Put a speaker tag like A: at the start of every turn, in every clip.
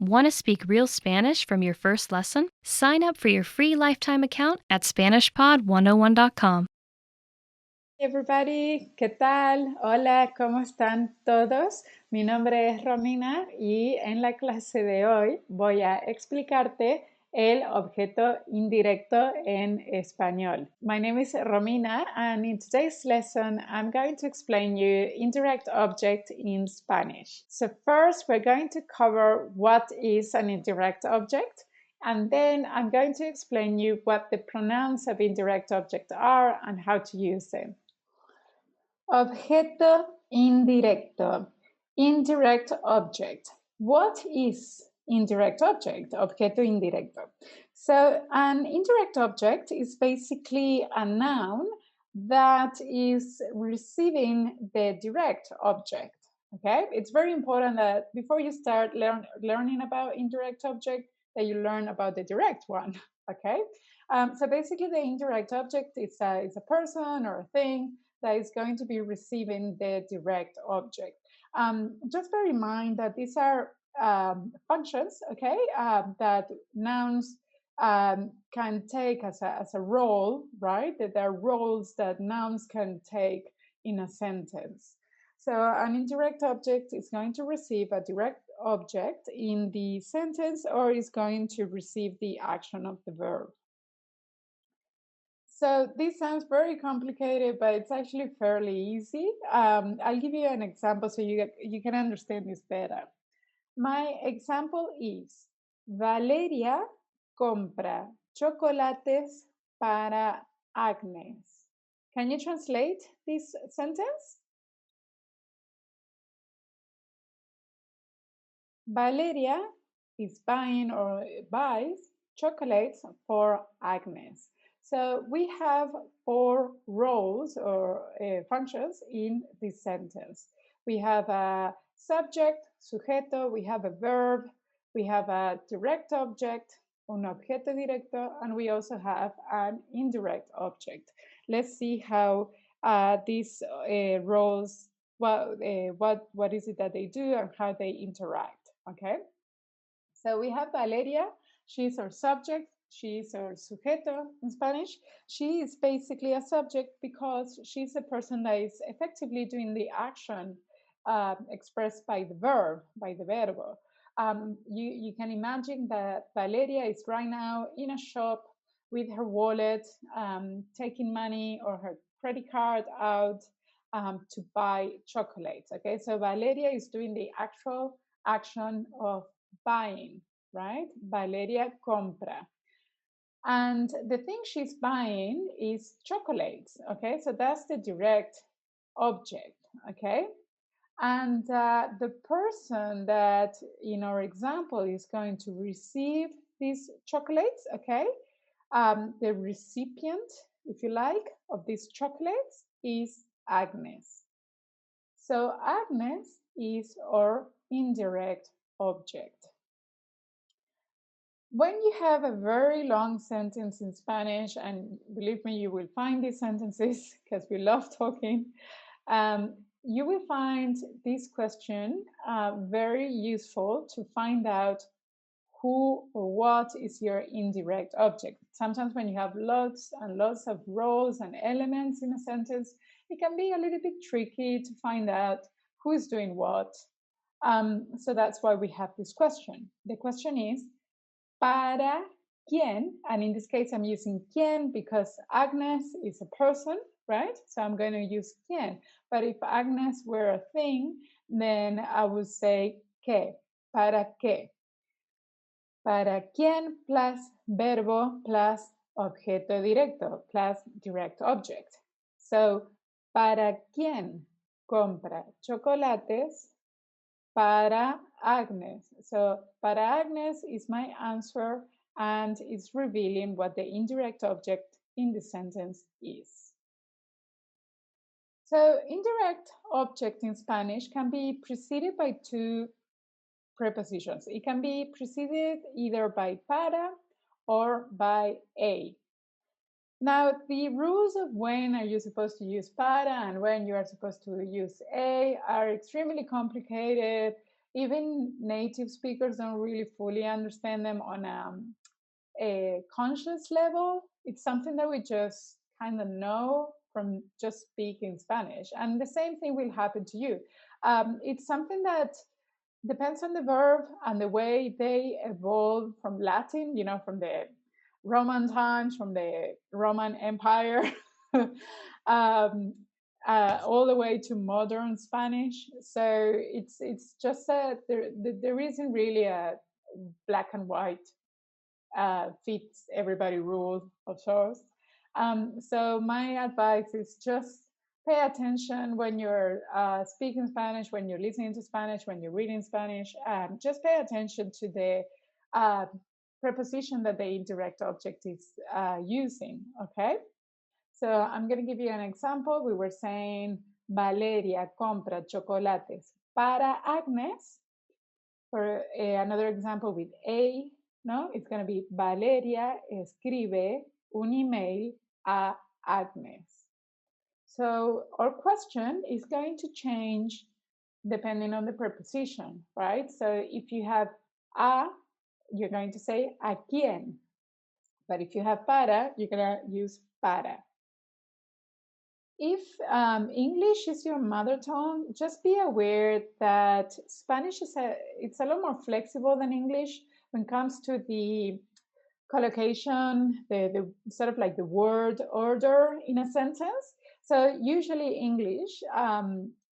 A: Want to speak real Spanish from your first lesson? Sign up for your free lifetime account at SpanishPod101.com.
B: Hey everybody, ¿qué tal? Hola, ¿cómo están todos? Mi nombre es Romina y en la clase de hoy voy a explicarte el objeto indirecto en español. My name is Romina and in today's lesson I'm going to explain you indirect object in Spanish. So first we're going to cover what is an indirect object. And then I'm going to explain you what the pronouns of indirect object are and how to use them. Objeto indirecto. Indirect object. What is indirect object? Objeto indirecto. So an indirect object is basically a noun that is receiving the direct object. Okay, it's very important that before you start learning about indirect object, that you learn about the direct one. Okay, so basically the indirect object is a person or a thing that is going to be receiving the direct object. Just bear in mind that these are functions, okay, that nouns can take as a role, right? That there are roles that nouns can take in a sentence. So an indirect object is going to receive a direct object in the sentence or is going to receive the action of the verb. So this sounds very complicated, but it's actually fairly easy. I'll give you an example so you can understand this better. My example is, Valeria compra chocolates para Agnes. Can you translate this sentence? Valeria is buying or buys chocolates for Agnes. So we have four roles or functions in this sentence. We have a subject, sujeto, we have a verb, we have a direct object, un objeto directo, and we also have an indirect object. Let's see how these roles, what is it that they do and how they interact. Okay, so we have Valeria. She's our subject. She's our sujeto in Spanish. She is basically a subject because she's the person that is effectively doing the action expressed by the verb, by the verbo. You can imagine that Valeria is right now in a shop with her wallet, taking money or her credit card out to buy chocolates. Okay, so Valeria is doing the actual action of buying, right? Valeria compra. And the thing she's buying is chocolates, okay? So that's the direct object, okay? And the person that in our example is going to receive these chocolates, okay? The recipient, if you like, of these chocolates is Agnes. So Agnes is our indirect object. When you have a very long sentence in Spanish, and believe me, you will find these sentences because we love talking, you will find this question very useful to find out who or what is your indirect object. Sometimes when you have lots and lots of roles and elements in a sentence, it can be a little bit tricky to find out who is doing what. So that's why we have this question. The question is, para quién, and in this case I'm using quién because Agnes is a person, right? So I'm going to use quién. But if Agnes were a thing, then I would say qué, para qué. Para quién plus verbo plus objeto directo plus direct object. So, para quién compra chocolates para Agnes. So, para Agnes is my answer and it's revealing what the indirect object in the sentence is. So, indirect object in Spanish can be preceded by two prepositions. It can be preceded either by para or by a. Now, the rules of when are you supposed to use para and when you are supposed to use a are extremely complicated. even native speakers don't really fully understand them on a conscious level. It's something that we just kind of know from just speaking Spanish. And the same thing will happen to you. It's something that depends on the verb and the way they evolve from Latin, from the Roman times, from the Roman Empire, all the way to modern Spanish. So it's just that there isn't really a black and white fits everybody rule of sorts. So my advice is just pay attention when you're speaking Spanish, when you're listening to Spanish, when you're reading Spanish. Just pay attention to the uh, preposition that the indirect object is using. Okay. So I'm going to give you an example. We were saying Valeria compra chocolates para Agnes. For another example with a, no, it's going to be Valeria escribe un email a Agnes. So our question is going to change depending on the preposition, right? So if you have a, you're going to say a quién. But if you have para, you're going to use para. If English is your mother tongue, just be aware that Spanish it's a lot more flexible than English when it comes to the collocation, the sort of like the word order in a sentence. So usually English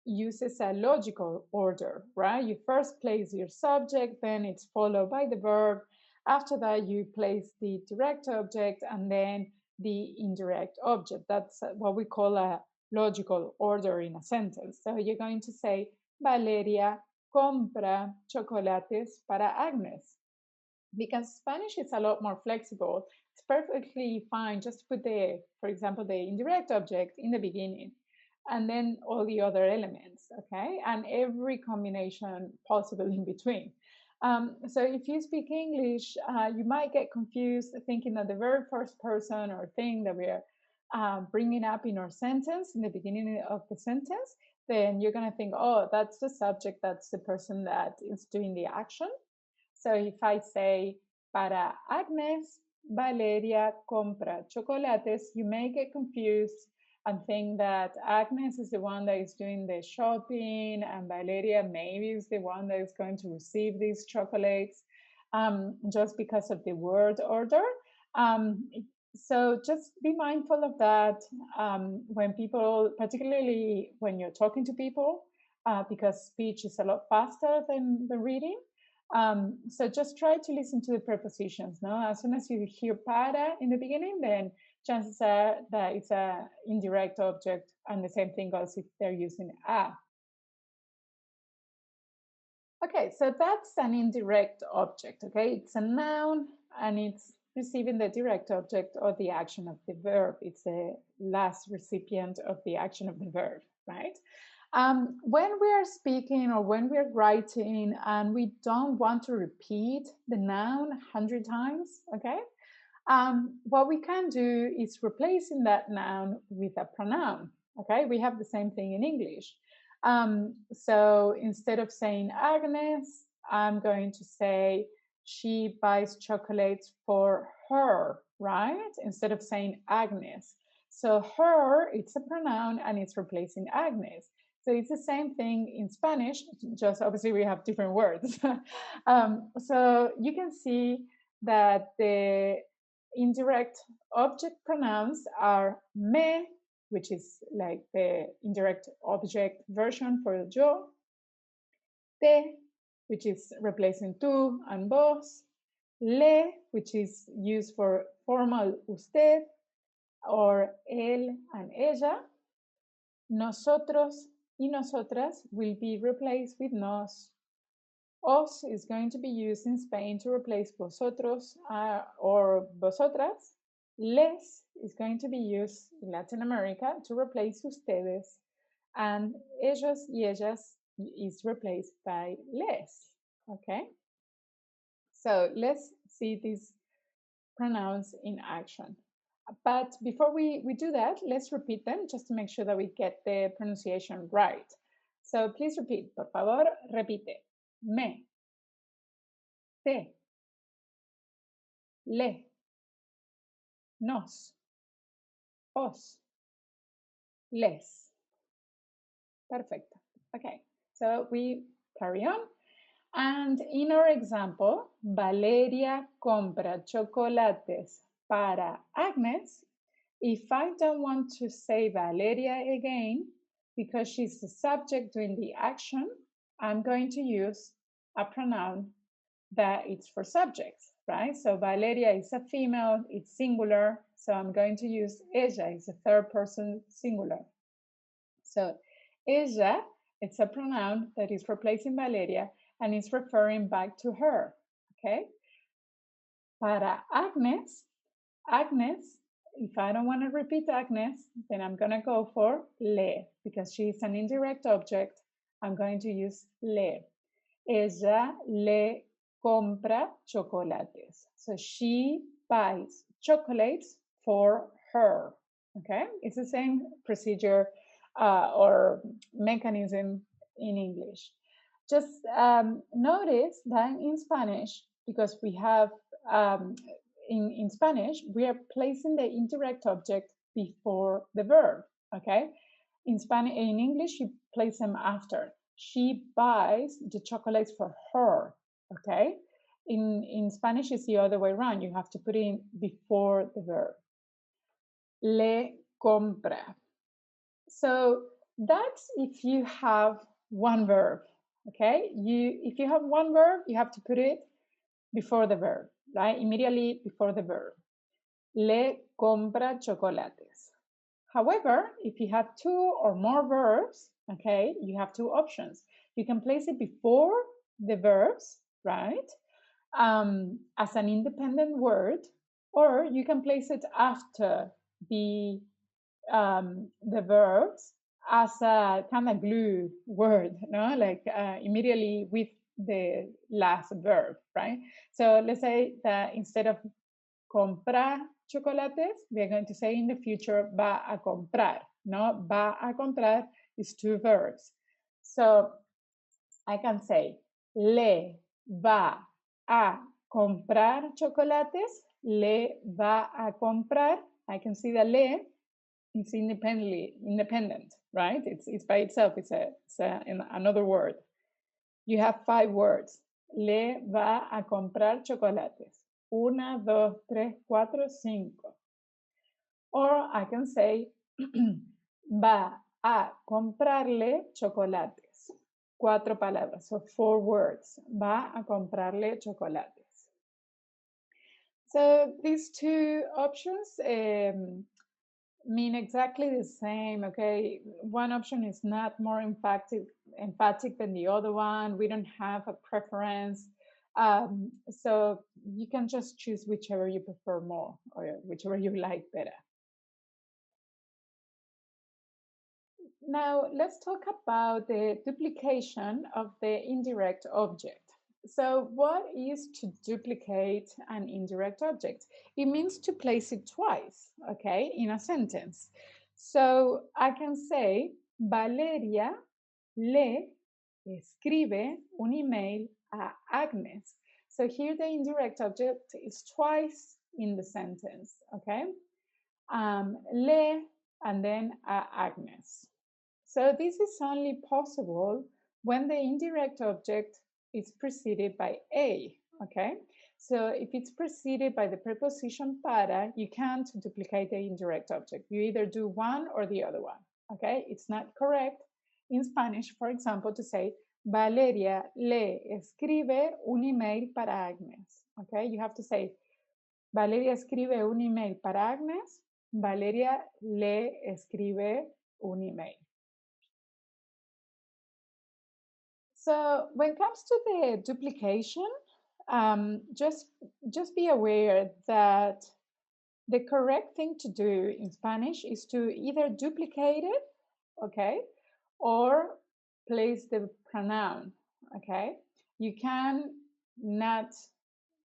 B: uses a logical order, right? You first place your subject, then it's followed by the verb. After that, you place the direct object and then the indirect object. That's what we call a logical order in a sentence. So you're going to say, Valeria compra chocolates para Agnes. Because Spanish is a lot more flexible. It's perfectly fine just to put for example, the indirect object in the beginning and then all the other elements, okay? And every combination possible in between. So if you speak English, you might get confused thinking that the very first person or thing that we're bringing up in our sentence, in the beginning of the sentence, then you're going to think, oh, that's the subject, that's the person that is doing the action. So if I say, para Agnes, Valeria compra chocolates, you may get confused and think that Agnes is the one that is doing the shopping and Valeria maybe is the one that is going to receive these chocolates just because of the word order. So just be mindful of that when people, particularly when you're talking to people, because speech is a lot faster than the reading. So just try to listen to the prepositions. No, as soon as you hear para in the beginning, then chances are that it's an indirect object, and the same thing goes if they're using a. Okay, so that's an indirect object. Okay, it's a noun and it's receiving the direct object or the action of the verb. It's the last recipient of the action of the verb, right? When we are speaking or when we are writing and we don't want to repeat the noun 100 times, okay, what we can do is replacing that noun with a pronoun. Okay, we have the same thing in English. So instead of saying Agnes, I'm going to say she buys chocolates for her, right? Instead of saying Agnes. So her, it's a pronoun and it's replacing Agnes. So it's the same thing in Spanish, just obviously we have different words. So you can see that the indirect object pronouns are me, which is like the indirect object version for yo, te, which is replacing tú and vos, le, which is used for formal usted, or él and ella, nosotros y nosotras will be replaced with nos. Os is going to be used in Spain to replace vosotros or vosotras. Les is going to be used in Latin America to replace ustedes. And ellos y ellas is replaced by les. Okay? So let's see these pronouns in action. But before we do that, let's repeat them just to make sure that we get the pronunciation right. So please repeat, por favor, repite. me, te, le, nos, os, les. Perfect. Okay, so we carry on. And in our example, Valeria compra chocolates para Agnes. If I don't want to say Valeria again, because she's the subject doing the action, I'm going to use a pronoun that it's for subjects, right? So Valeria is a female, it's singular, so I'm going to use ella, it's a third person singular. So ella, it's a pronoun that is replacing Valeria and is referring back to her, okay? Para Agnes, Agnes, if I don't want to repeat Agnes, then I'm going to go for le, because she's an indirect object. I'm going to use le. Ella le compra chocolates. So she buys chocolates for her. Okay, it's the same procedure or mechanism in English. Just notice that in Spanish, because we have in Spanish, we are placing the indirect object before the verb. Okay, in Spanish, in English, you place them after. She buys the chocolates for her. Okay, in Spanish, it's the other way around. You have to put in before the verb. Le compra. So that's if you have one verb. Okay, if you have one verb, you have to put it before the verb, right? Immediately before the verb. Le compra chocolates. However, if you have two or more verbs, okay, you have two options. You can place it before the verbs, right, as an independent word, or you can place it after the verbs as a kind of glue word, no, like immediately with the last verb, right? So let's say that instead of comprar chocolates, we are going to say in the future va a comprar, no? Va a comprar is two verbs. So I can say le va a comprar chocolates, le va a comprar. I can see the le is independent, right? It's by itself. It's another word. You have 5 words. Le va a comprar chocolates. 1, 2, 3, 4, 5. Or I can say va a comprarle chocolates. 4 palabras, so 4 words. Va a comprarle chocolates. So these two options mean exactly the same, okay? One option is not more emphatic than the other one. We don't have a preference. So you can just choose whichever you prefer more or whichever you like better. Now let's talk about the duplication of the indirect object. So what is to duplicate an indirect object? It means to place it twice, okay, in a sentence. So I can say, Valeria le escribe un email a Agnes. So here the indirect object is twice in the sentence, okay? Le and then a Agnes. So this is only possible when the indirect object is preceded by a, okay? So if it's preceded by the preposition para, you can't duplicate the indirect object. You either do one or the other one, okay? It's not correct in Spanish, for example, to say, Valeria le escribe un email para Agnes, okay? You have to say, Valeria escribe un email para Agnes, Valeria le escribe un email. So when it comes to the duplication, just be aware that the correct thing to do in Spanish is to either duplicate it, okay, or place the pronoun, okay. You can not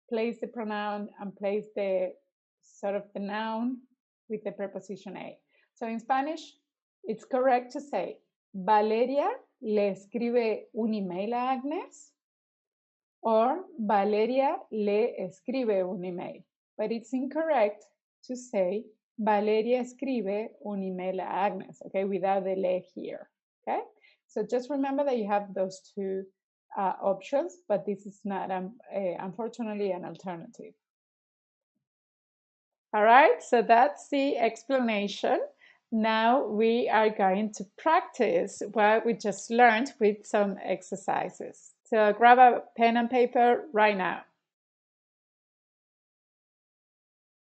B: place the pronoun and place the sort of the noun with the preposition a. So in Spanish, it's correct to say Valeria le escribe un email a Agnes, Or Valeria le escribe un email. But it's incorrect to say Valeria escribe un email a Agnes, okay, without the le here, okay? So just remember that you have those two options, but this is not, unfortunately, an alternative. All right, so that's the explanation. Now we are going to practice what we just learned with some exercises. So grab a pen and paper right now.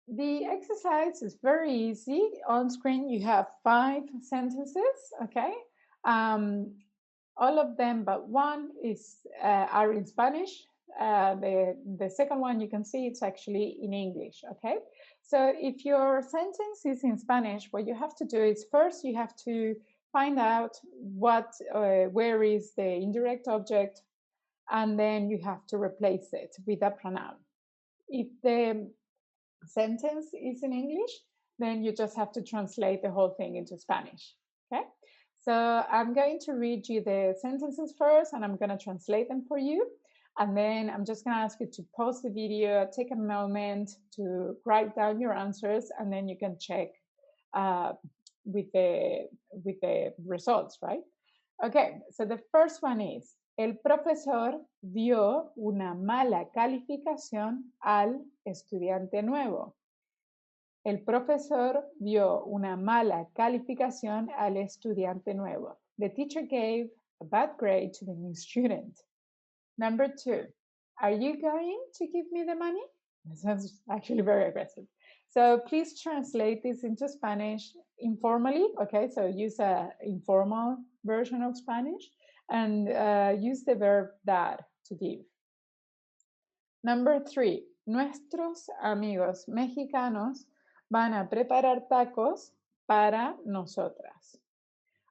B: The exercise is very easy. On screen, you have 5 sentences, okay? All of them but one are in Spanish. The second one you can see it's actually in English, okay? So if your sentence is in Spanish, what you have to do is first you have to find out where is the indirect object, and then you have to replace it with a pronoun. If the sentence is in English, then you just have to translate the whole thing into Spanish, okay? So I'm going to read you the sentences first, and I'm going to translate them for you. And then I'm just going to ask you to pause the video, take a moment to write down your answers, and then you can check with the results, right? Okay, so the first one is, el profesor dio una mala calificación al estudiante nuevo. El profesor dio una mala calificación al estudiante nuevo. The teacher gave a bad grade to the new student. Number 2, are you going to give me the money? That sounds actually very aggressive. So please translate this into Spanish informally, okay? So use an informal version of Spanish and use the verb dar, to give. Number 3, nuestros amigos mexicanos van a preparar tacos para nosotras.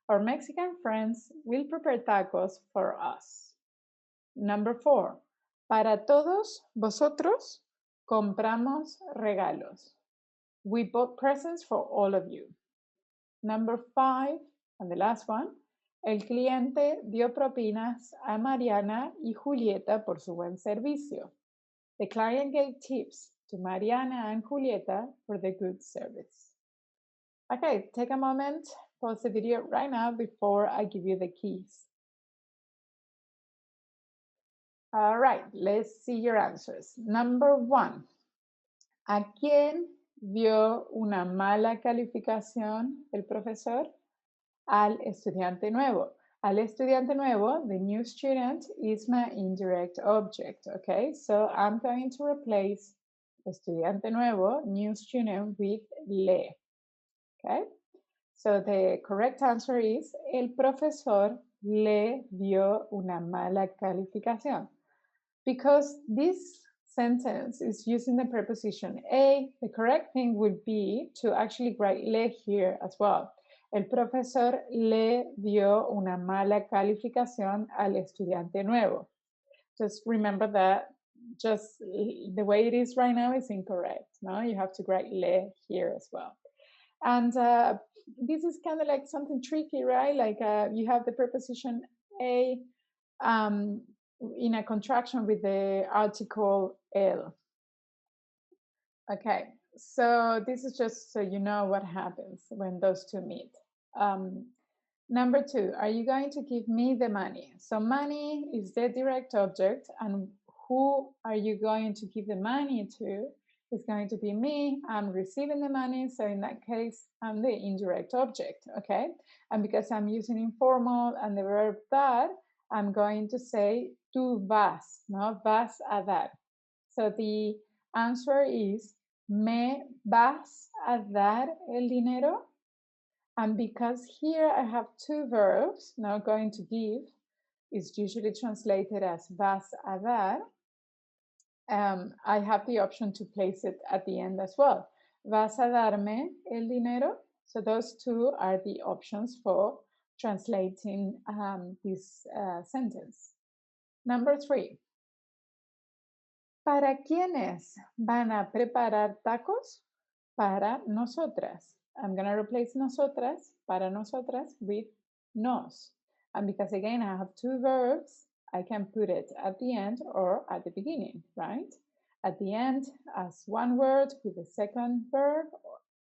B: Our Mexican friends will prepare tacos for us. Number 4, para todos vosotros compramos regalos. We bought presents for all of you. Number 5, and the last one, el cliente dio propinas a Mariana y Julieta por su buen servicio. The client gave tips to Mariana and Julieta for the good service. Okay, take a moment, pause the video right now before I give you the keys. All right, let's see your answers. Number 1, ¿a quién dio una mala calificación el profesor? Al estudiante nuevo. Al estudiante nuevo, the new student, is my indirect object, okay? So I'm going to replace estudiante nuevo, new student, with le, okay? So the correct answer is, el profesor le dio una mala calificación. Because this sentence is using the preposition a, the correct thing would be to actually write le here as well. El profesor le dio una mala calificación al estudiante nuevo. Just remember that just the way it is right now is incorrect. No, you have to write le here as well. And this is kind of like something tricky, right? Like you have the preposition a in a contraction with the article el. Okay, so this is just so you know what happens when those two meet. Number 2, are you going to give me the money? So money is the direct object, and who are you going to give the money to? It's going to be me. I'm receiving the money, so in that case, I'm the indirect object, okay? And because I'm using informal and the verb dar, I'm going to say tú vas, no? Vas a dar. So the answer is, ¿me vas a dar el dinero? And because here I have two verbs, now going to give is usually translated as vas a dar, I have the option to place it at the end as well. ¿Vas a darme el dinero? So those two are the options for translating this sentence. Number 3. ¿Para quiénes van a preparar tacos? Para nosotras. I'm going to replace nosotras, para nosotras, with nos. And because again, I have two verbs, I can put it at the end or at the beginning, right? At the end as one word with the second verb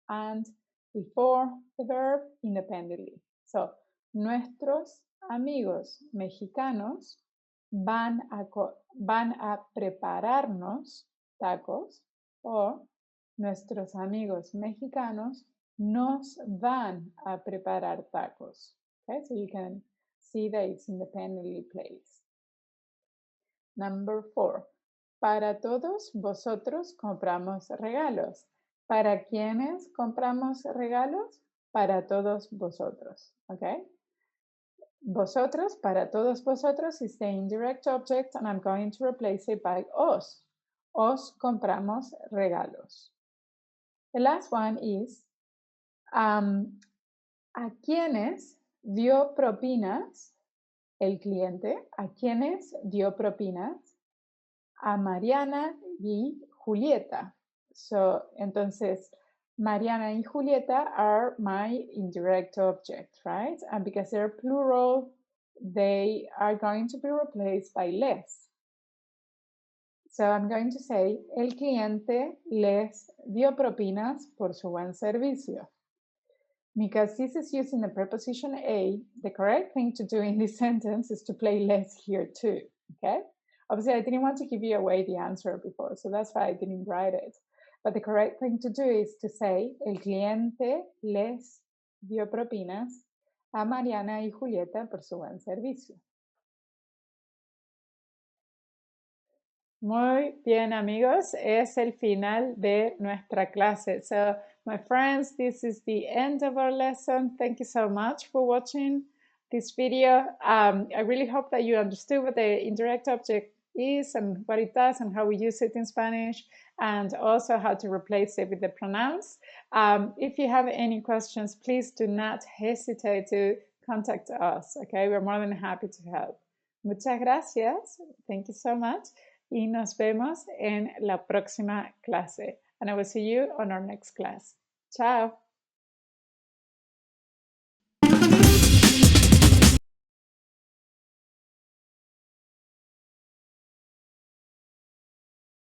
B: and before the verb independently. So, nuestros amigos mexicanos van a prepararnos tacos, o nuestros amigos mexicanos nos van a preparar tacos. Okay, so you can see that it's independently placed. Number 4. Para todos vosotros compramos regalos. ¿Para quiénes compramos regalos? Para todos vosotros. Okay? Vosotros, para todos vosotros is the indirect object, and I'm going to replace it by os. Os compramos regalos. The last one is, ¿a quiénes dio propinas el cliente? ¿A quiénes dio propinas? A Mariana y Julieta. So, entonces, Mariana y Julieta are my indirect object, right? And because they're plural, they are going to be replaced by les. So I'm going to say, el cliente les dio propinas por su buen servicio. Because this is using the preposition a, the correct thing to do in this sentence is to play les here too, okay? Obviously, I didn't want to give you away the answer before, so that's why I didn't write it. But the correct thing to do is to say, el cliente les dio propinas a Mariana y Julieta por su buen servicio. Muy bien, amigos, es el final de nuestra clase. So, my friends, this is the end of our lesson. Thank you so much for watching this video. I really hope that you understood what the indirect object is and what it does and how we use it in Spanish, and also how to replace it with the pronouns. If you have any questions, please do not hesitate to contact us, okay? We're more than happy to help. Muchas gracias. Thank you so much. Y nos vemos en la próxima clase. And I will see you on our next class. Chao.